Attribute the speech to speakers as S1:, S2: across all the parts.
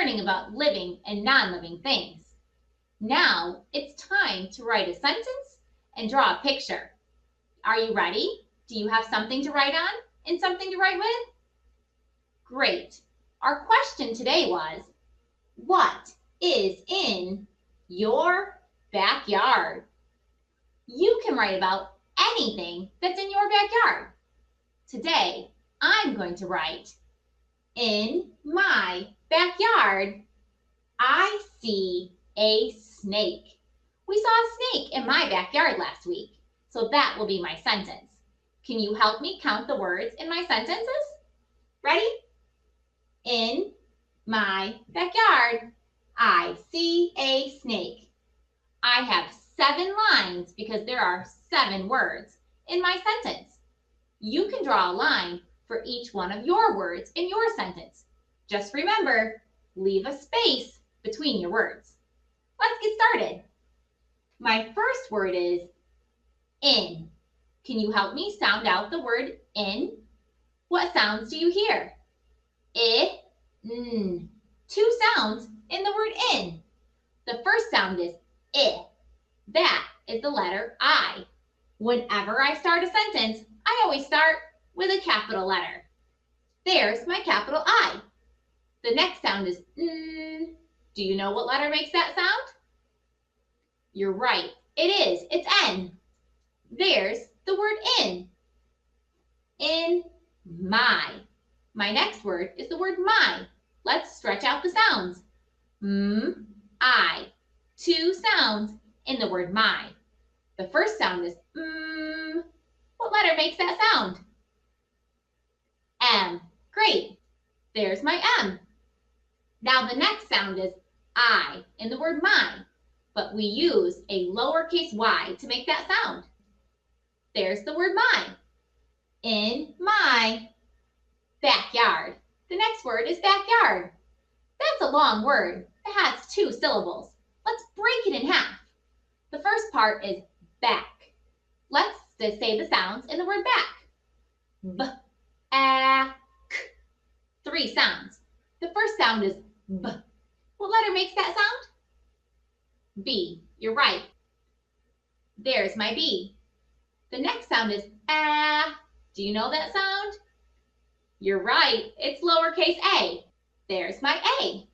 S1: learning about living and non-living things. Now it's time to write a sentence and draw a picture. Are you ready? Do you have something to write on and something to write with? Great. Our question today was, what is in your backyard? You can write about anything that's in your backyard. Today, I'm going to write, in my backyard, I see a snake. We saw a snake in my backyard last week, so that will be my sentence. Can you help me count the words in my sentences? Ready? In my backyard, I see a snake. I have 7 lines because there are 7 words in my sentence. You can draw a line for each one of your words in your sentence. Just remember, leave a space between your words. Let's get started. My first word is in. Can you help me sound out the word in? What sounds do you hear? I, n. 2 sounds in the word in. The first sound is I. That is the letter I. Whenever I start a sentence, I always start with a capital letter. There's my capital I. The next sound is n. Do you know what letter makes that sound? You're right. It is. It's N. There's the word in. In my. My next word is the word my. Let's stretch out the sounds. M, I. 2 sounds in the word my. The first sound is m. What letter makes that sound? M. Great. There's my M. Now the next sound is I in the word my, but we use a lowercase y to make that sound. There's the word my. In my backyard. The next word is backyard. That's a long word. It has 2 syllables. Let's break it in half. The first part is back. Let's say the sounds in the word back. B, a, k. 3 sounds. The first sound is B. What letter makes that sound? B. You're right. There's my B. The next sound is a. Do you know that sound? You're right. It's lowercase a. There's my A.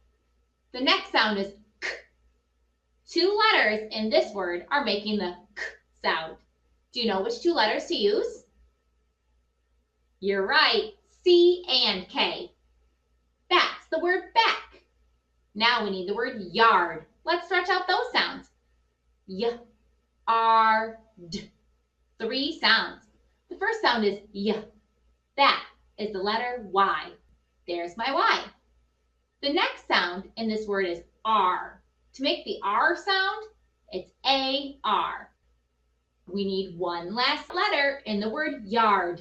S1: The next sound is k. 2 letters in this word are making the k sound. Do you know which 2 letters to use? You're right. C and K. That's the word back. Now we need the word yard. Let's stretch out those sounds. Y, R, D. 3 sounds. The first sound is y. That is the letter Y. There's my Y. The next sound in this word is R. To make the R sound, it's A-R. We need one last letter in the word yard.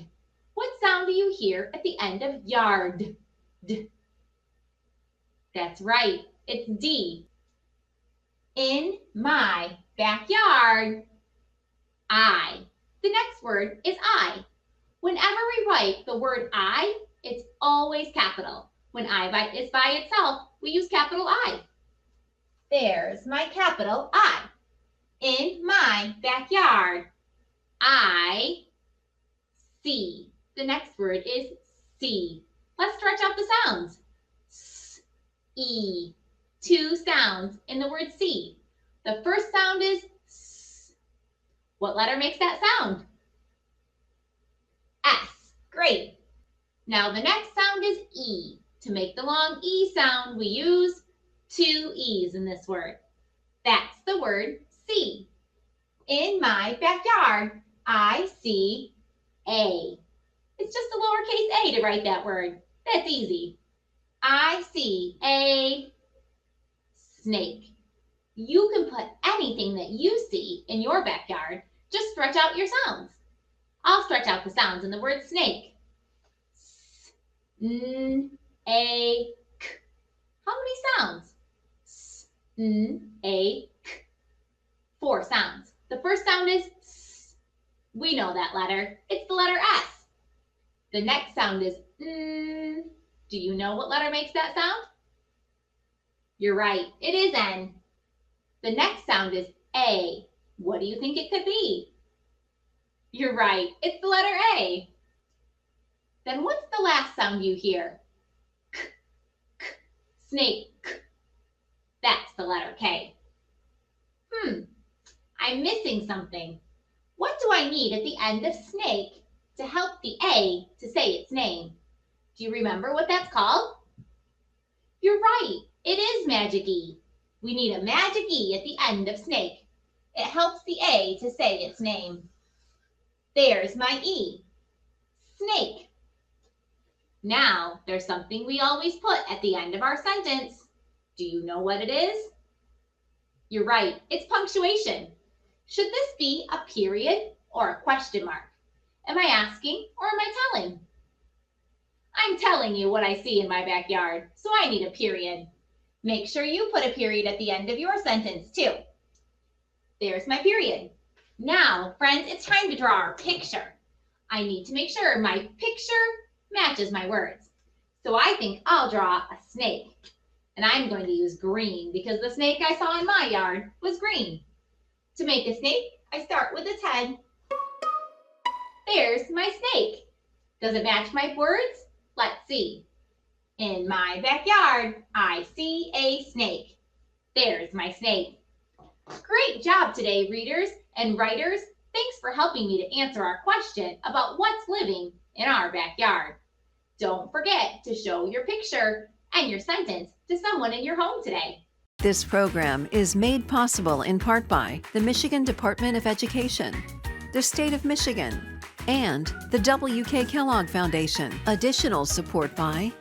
S1: What sound do you hear at the end of yard? D. That's right, it's D. In my backyard, I. The next word is I. Whenever we write the word I, it's always capital. When I is by itself, we use capital I. There's my capital I. In my backyard, I see. The next word is see. Let's stretch out the sounds. S, E. 2 sounds in the word see. The first sound is S. What letter makes that sound? S. Great. Now the next sound is E. To make the long E sound, we use 2 E's in this word. That's the word see. In my backyard, I see a. It's just a lowercase a to write that word. That's easy. I see a snake. You can put anything that you see in your backyard. Just stretch out your sounds. I'll stretch out the sounds in the word snake. S, n, a, k. How many sounds? S, n, a, k. 4 sounds. The first sound is S. We know that letter. It's the letter S. The next sound is N. Do you know what letter makes that sound? You're right, it is N. The next sound is A. What do you think it could be? You're right, it's the letter A. Then what's the last sound you hear? K, k, snake. K. That's the letter K. I'm missing something. What do I need at the end of snake to help the A to say its name? Do you remember what that's called? You're right, it is magic E. We need a magic E at the end of snake. It helps the A to say its name. There's my E. Snake. Now, there's something we always put at the end of our sentence. Do you know what it is? You're right, it's punctuation. Should this be a period or a question mark? Am I asking or am I telling? I'm telling you what I see in my backyard, so I need a period. Make sure you put a period at the end of your sentence too. There's my period. Now, friends, it's time to draw our picture. I need to make sure my picture matches my words. So I think I'll draw a snake. And I'm going to use green because the snake I saw in my yard was green. To make a snake, I start with its head. There's my snake. Does it match my words? Let's see. In my backyard, I see a snake. There's my snake. Great job today, readers and writers. Thanks for helping me to answer our question about what's living in our backyard. Don't forget to show your picture and your sentence to someone in your home today.
S2: This program is made possible in part by the Michigan Department of Education, the State of Michigan, and the W.K. Kellogg Foundation. Additional support by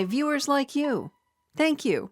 S2: viewers like you. Thank you.